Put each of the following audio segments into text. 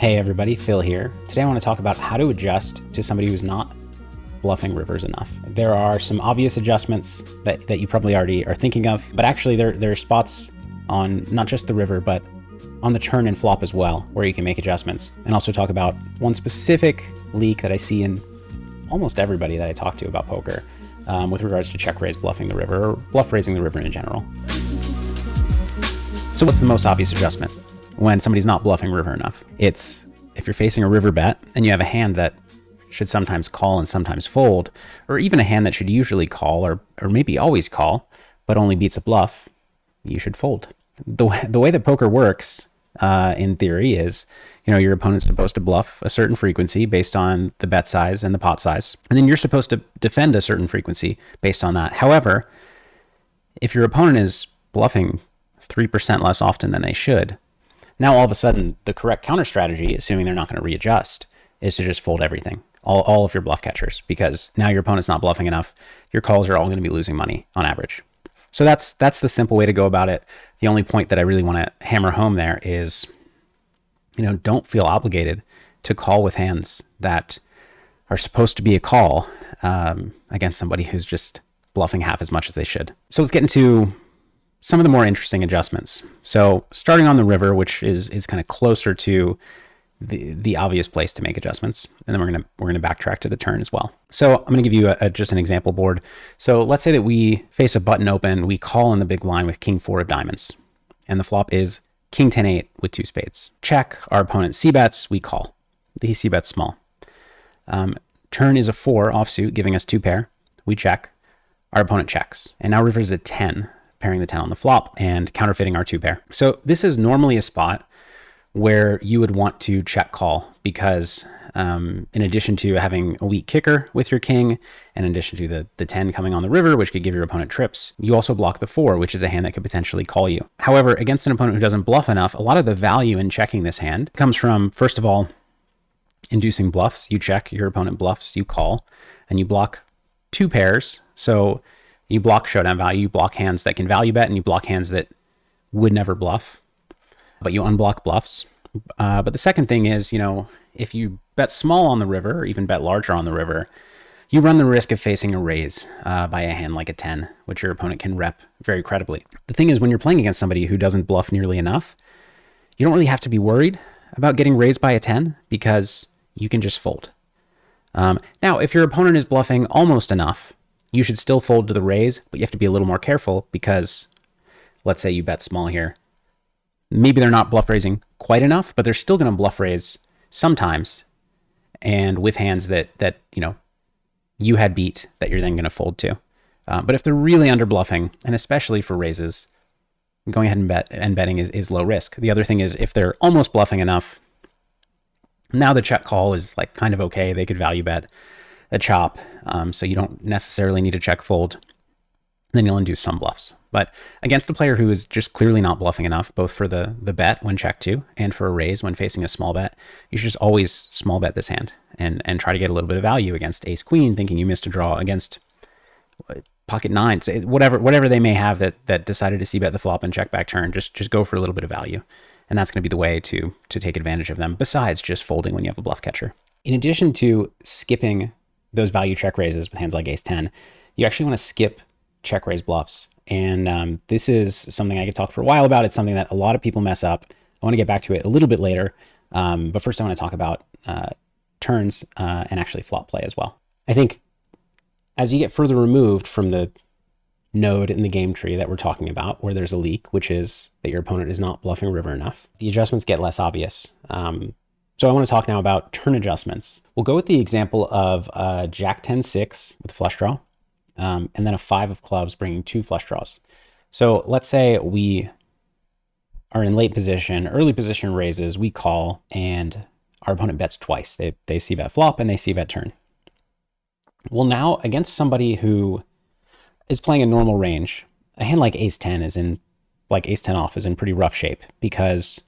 Hey everybody, Phil here. Today I want to talk about how to adjust to somebody who's not bluffing rivers enough. There are some obvious adjustments that you probably already are thinking of, but actually there are spots on not just the river, but on the turn and flop as well, where you can make adjustments. And also talk about one specific leak that I see in almost everybody that I talk to about poker with regards to check raise bluffing the river, or bluff raising the river in general. So what's the most obvious adjustment when somebody's not bluffing river enough? It's if you're facing a river bet and you have a hand that should sometimes call and sometimes fold, or even a hand that should usually call or maybe always call, but only beats a bluff, you should fold. The way that poker works in theory is, your opponent's supposed to bluff a certain frequency based on the bet size and the pot size, and then you're supposed to defend a certain frequency based on that. However, if your opponent is bluffing 3% less often than they should, now all of a sudden the correct counter strategy, assuming they're not going to readjust, is to just fold everything, all of your bluff catchers, because now your opponent's not bluffing enough. Your calls are all going to be losing money on average. So that's the simple way to go about it. The only point that I really want to hammer home there is, don't feel obligated to call with hands that are supposed to be a call against somebody who's just bluffing half as much as they should. So let's get into some of the more interesting adjustments. So starting on the river, which is kind of closer to the obvious place to make adjustments, and then we're gonna backtrack to the turn as well. So I'm gonna give you just an example board. So let's say that we face a button open, we call in the big blind with king 4 of diamonds, and the flop is king 10-8 with 2 spades. Check, our opponent c-bets, we call. He c-bets small. Turn is a 4 offsuit, giving us 2 pair. We check, our opponent checks. And now river is a 10, pairing the 10 on the flop and counterfeiting our 2 pair. So this is normally a spot where you would want to check call, because in addition to having a weak kicker with your king, and in addition to the 10 coming on the river, which could give your opponent trips, you also block the 4, which is a hand that could potentially call you. However, against an opponent who doesn't bluff enough, a lot of the value in checking this hand comes from, first of all, inducing bluffs. You check, your opponent bluffs, you call, and you block 2 pairs. So you block showdown value, you block hands that can value bet, and you block hands that would never bluff, but you unblock bluffs. But the second thing is, if you bet small on the river, or even bet larger on the river, you run the risk of facing a raise by a hand like a 10, which your opponent can rep very credibly. The thing is, when you're playing against somebody who doesn't bluff nearly enough, you don't really have to be worried about getting raised by a 10, because you can just fold. Now, if your opponent is bluffing almost enough, you should still fold to the raise, but you have to be a little more careful, because let's say you bet small here. Maybe they're not bluff raising quite enough, but they're still going to bluff raise sometimes, and with hands that you had beat that you're then going to fold to. But if they're really under bluffing, and especially for raises, going ahead and betting is low risk. The other thing is, if they're almost bluffing enough, now the check call is like kind of okay. They could value bet a chop, so you don't necessarily need to check fold. Then you'll induce some bluffs. But against a player who is just clearly not bluffing enough, both for the bet when check to and for a raise when facing a small bet, you should just always small bet this hand and try to get a little bit of value against ace queen, thinking you missed a draw, against pocket nines, whatever they may have that decided to c-bet the flop and check back turn. Just go for a little bit of value, and that's going to be the way to take advantage of them, besides just folding when you have a bluff catcher. In addition to skipping those value check raises with hands like ace 10, you actually want to skip check raise bluffs. And this is something I could talk for a while about. It's something that a lot of people mess up. I want to get back to it a little bit later. But first I want to talk about turns and actually flop play as well. I think as you get further removed from the node in the game tree that we're talking about, where there's a leak, which is that your opponent is not bluffing river enough, the adjustments get less obvious. So I want to talk now about turn adjustments. We'll go with the example of Jack 10-6 with a flush draw. And then a 5 of clubs bringing 2 flush draws. So let's say we are in late position, early position raises, we call, and our opponent bets twice. They c-bet flop and they c-bet turn. Well, now against somebody who is playing a normal range, a hand like ace 10 ace 10 off is in pretty rough shape, because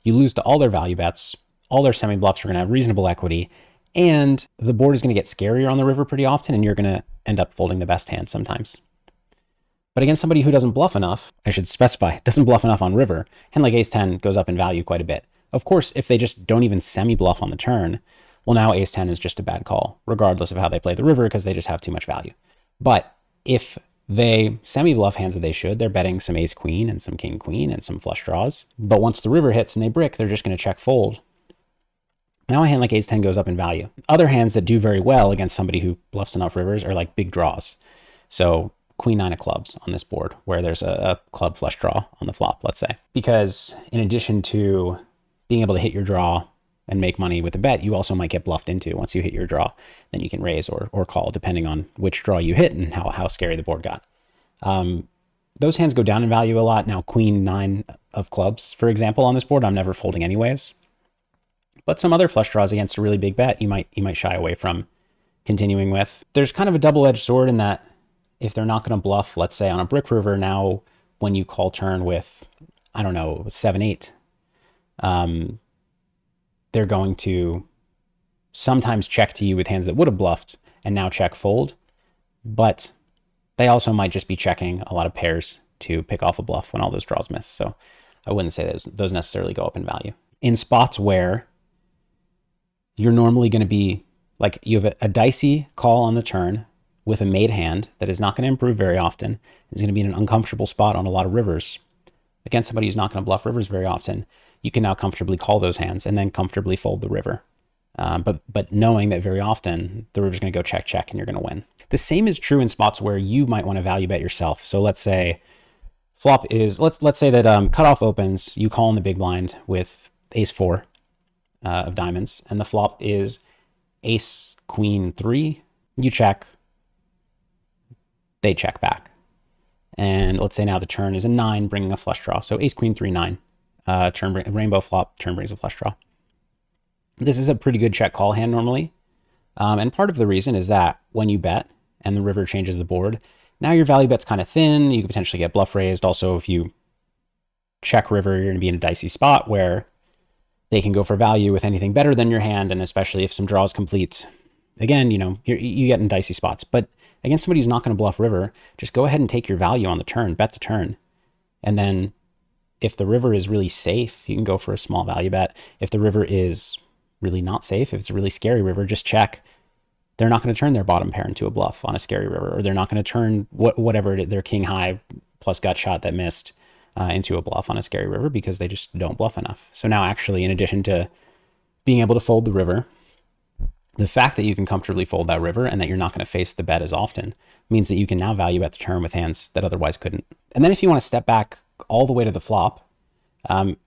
you lose to all their value bets, all their semi bluffs are going to have reasonable equity, and the board is going to get scarier on the river pretty often, and you're going to end up folding the best hand sometimes. But against somebody who doesn't bluff enough, I should specify, doesn't bluff enough on river, hand like ace 10 goes up in value quite a bit. Of course, if they just don't even semi-bluff on the turn, well, now ace-10 is just a bad call, regardless of how they play the river, because they just have too much value. But if they semi-bluff hands that they should, they're betting some ace-queen and some king-queen and some flush draws. But once the river hits and they brick, they're just going to check fold. Now a hand like ace-10 goes up in value. Other hands that do very well against somebody who bluffs enough rivers are like big draws. So queen-9 of clubs on this board, where there's a club flush draw on the flop, let's say. Because in addition to being able to hit your draw and make money with a bet, you also might get bluffed into once you hit your draw. Then you can raise or call, depending on which draw you hit and how scary the board got. Those hands go down in value a lot. Now, queen-9 of clubs, for example, on this board, I'm never folding anyways. But some other flush draws against a really big bet, you might shy away from continuing with. There's kind of a double-edged sword in that if they're not going to bluff, let's say on a brick river, now when you call turn with, I don't know, 7-8, they're going to sometimes check to you with hands that would have bluffed and now check fold. But they also might just be checking a lot of pairs to pick off a bluff when all those draws miss. So I wouldn't say those necessarily go up in value. In spots where you're normally going to be, like you have a dicey call on the turn with a made hand that is not going to improve very often, is going to be in an uncomfortable spot on a lot of rivers, against somebody who's not going to bluff rivers very often, you can now comfortably call those hands and then comfortably fold the river. But knowing that very often the river's going to go check, check, and you're going to win. The same is true in spots where you might want to value bet yourself. So let's say flop is, let's say that cutoff opens, you call in the big blind with ace-4 of diamonds, and the flop is ace-queen-3. You check, they check back. And let's say now the turn is a 9, bringing a flush draw. So ace-queen-3, 9. Rainbow flop, turn brings a flush draw. This is a pretty good check call hand normally. And part of the reason is that when you bet and the river changes the board, now your value bet's kind of thin. You could potentially get bluff raised. Also, if you check river, you're going to be in a dicey spot where they can go for value with anything better than your hand. And especially if some draws complete, again, you know, you get in dicey spots. But against somebody who's not going to bluff river, just go ahead and take your value on the turn, bet the turn. And then if the river is really safe, you can go for a small value bet. If the river is really not safe, if it's a really scary river, just check. They're not going to turn their bottom pair into a bluff on a scary river, or they're not going to turn whatever their king high plus gut shot that missed into a bluff on a scary river, because they just don't bluff enough. So now actually, in addition to being able to fold the river, the fact that you can comfortably fold that river and that you're not going to face the bet as often means that you can now value bet the turn with hands that otherwise couldn't. And then if you want to step back all the way to the flop,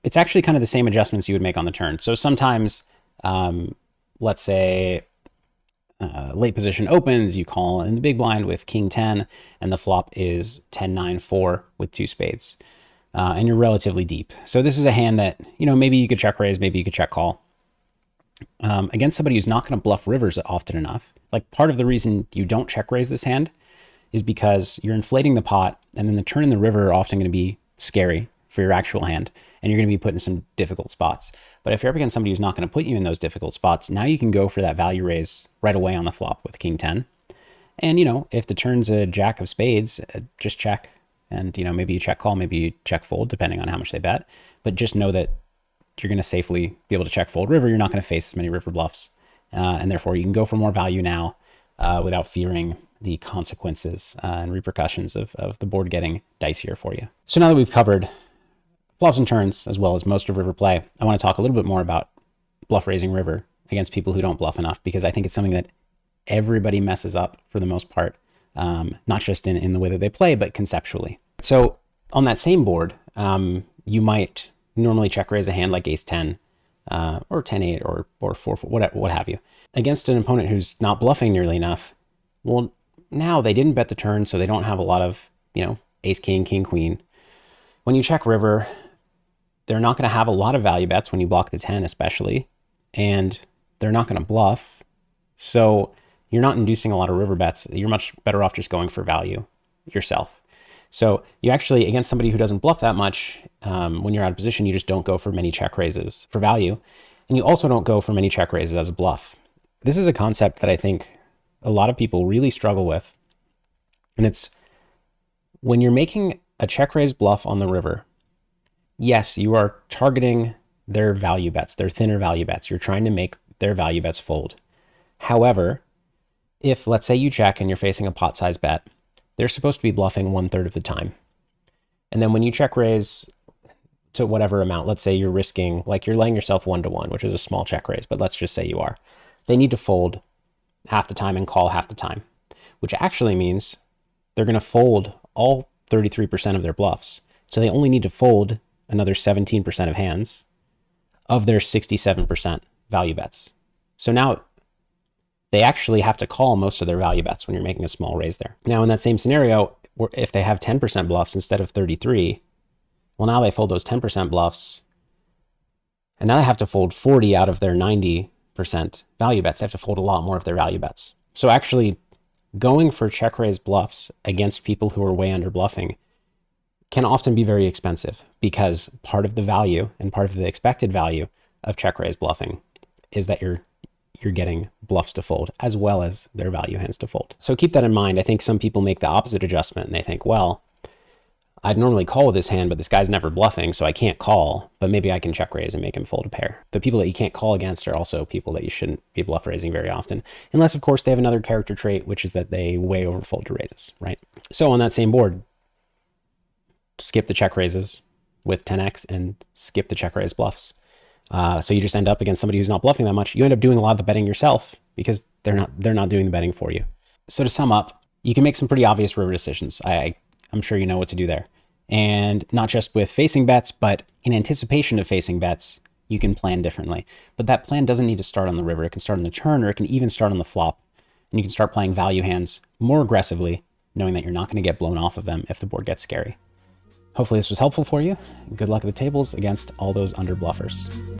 it's actually kind of the same adjustments you would make on the turn. So sometimes, let's say late position opens, you call in the big blind with king 10, and the flop is 10-9-4 with 2 spades. And you're relatively deep. So this is a hand that, you know, maybe you could check raise, maybe you could check call. Against somebody who's not going to bluff rivers often enough, like part of the reason you don't check raise this hand is because you're inflating the pot, and then the turn and the river are often going to be scary for your actual hand, and you're going to be put in some difficult spots. But if you're up against somebody who's not going to put you in those difficult spots, now you can go for that value raise right away on the flop with king 10. And, you know, if the turn's a jack of spades, just check. And, you know, maybe you check call, maybe you check fold, depending on how much they bet. But just know that you're going to safely be able to check fold river. You're not going to face as many river bluffs. And therefore, you can go for more value now without fearing the consequences and repercussions of the board getting dicier for you. So now that we've covered flops and turns, as well as most of river play, I want to talk a little bit more about bluff raising river against people who don't bluff enough, because I think it's something that everybody messes up for the most part, not just in the way that they play, but conceptually. So on that same board, you might normally check raise a hand like ace 10 or 10-8 or 4 what have you. Against an opponent who's not bluffing nearly enough, well, now they didn't bet the turn, so they don't have a lot of, you know, ace king, king queen. When you check river, they're not going to have a lot of value bets when you block the 10 especially, and they're not going to bluff. So you're not inducing a lot of river bets. You're much better off just going for value yourself. So you actually, against somebody who doesn't bluff that much, when you're out of position, you just don't go for many check raises for value. And you also don't go for many check raises as a bluff. This is a concept that I think a lot of people really struggle with. And it's when you're making a check raise bluff on the river, yes, you are targeting their value bets, their thinner value bets. You're trying to make their value bets fold. However, if let's say you check and you're facing a pot size bet, they're supposed to be bluffing 1/3 of the time. And then when you check raise to whatever amount, let's say you're risking, like you're laying yourself 1-1, which is a small check raise, but let's just say you are. They need to fold half the time and call half the time, which actually means they're going to fold all 33% of their bluffs. So they only need to fold another 17% of hands of their 67% value bets. So now they actually have to call most of their value bets when you're making a small raise there. Now in that same scenario, if they have 10% bluffs instead of 33, well, now they fold those 10% bluffs, and now they have to fold 40 out of their 90% value bets. They have to fold a lot more of their value bets. So actually going for check raise bluffs against people who are way under bluffing can often be very expensive, because part of the value and part of the expected value of check raise bluffing is that you're getting bluffs to fold as well as their value hands to fold. So keep that in mind. I think some people make the opposite adjustment and they think, well, I'd normally call with this hand, but this guy's never bluffing, so I can't call, but maybe I can check raise and make him fold a pair. The people that you can't call against are also people that you shouldn't be bluff raising very often, unless of course they have another character trait, which is that they way overfold to raises, right? So on that same board, skip the check raises with 10x and skip the check raise bluffs. So you just end up against somebody who's not bluffing that much. You end up doing a lot of the betting yourself because they're not doing the betting for you. So to sum up, you can make some pretty obvious river decisions. I'm sure you know what to do there. And not just with facing bets, but in anticipation of facing bets, you can plan differently. But that plan doesn't need to start on the river. It can start on the turn, or it can even start on the flop. And you can start playing value hands more aggressively, knowing that you're not going to get blown off of them if the board gets scary. Hopefully this was helpful for you. Good luck at the tables against all those under bluffers.